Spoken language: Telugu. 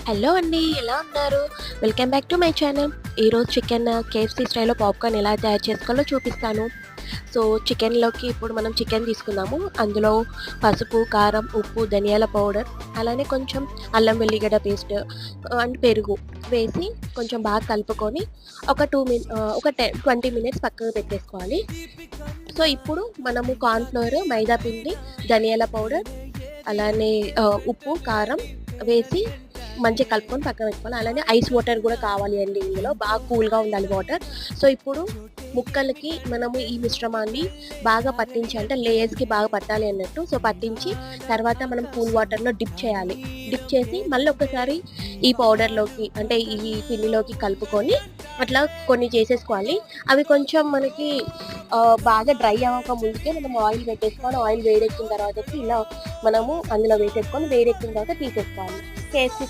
హలో అండి. ఎలా ఉన్నారు? Welcome back to my channel. ఈరోజు చికెన్ కేఎఫ్‌సీ స్టైల్‌లో పాప్‌కార్న్ ఎలా తయారు చేసుకోవాలో చూపిస్తాను. సో, చికెన్‌లోకి ఇప్పుడు మనం చికెన్ తీసుకుందాము. అందులో పసుపు, కారం, ఉప్పు, ధనియాల పౌడర్, అలానే కొంచెం అల్లం వెల్లిగడ్డ పేస్ట్ అండ్ పెరుగు వేసి కొంచెం బాగా కలుపుకొని ఒక 20 మినిట్స్ పక్కకు పెట్టేసుకోవాలి. సో, ఇప్పుడు మనము కార్న్ ఫ్లోర్, మైదా పిండి, ధనియాల పౌడర్, అలానే ఉప్పు, కారం వేసి మంచిగా కలుపుకొని పక్కన పెట్టుకోవాలి. అలానే ఐస్ వాటర్ గూడా కావాలి అండి ఇందులో. బాగా కూల్‌గా ఉండాలి వాటర్. సో, ఇప్పుడు ముక్కలకి మనము ఈ మిశ్రమాన్ని బాగా పట్టించి అంటే లేయర్స్‌కి బాగా పట్టాలి అన్నట్టు. సో, పట్టించి తర్వాత మనం కూల్ వాటర్‌లో డిప్ చేయాలి. డిప్ చేసి మళ్ళీ ఒక్కసారి ఈ పౌడర్‌లోకి అంటే ఈ పిండిలోకి కలుపుకొని అట్లా కొన్ని చేసేసుకోవాలి. అవి కొంచెం మనకి బాగా డ్రై అవ్వక ముందుకే మనం ఆయిల్ పెట్టేసుకొని ఆయిల్ వేడెక్కిన తర్వాతకి ఇలా మనము అందులో వేసేసుకొని వేడెక్కిన తర్వాత తీసేసుకోవాలి. కేఎఫ్‌సీ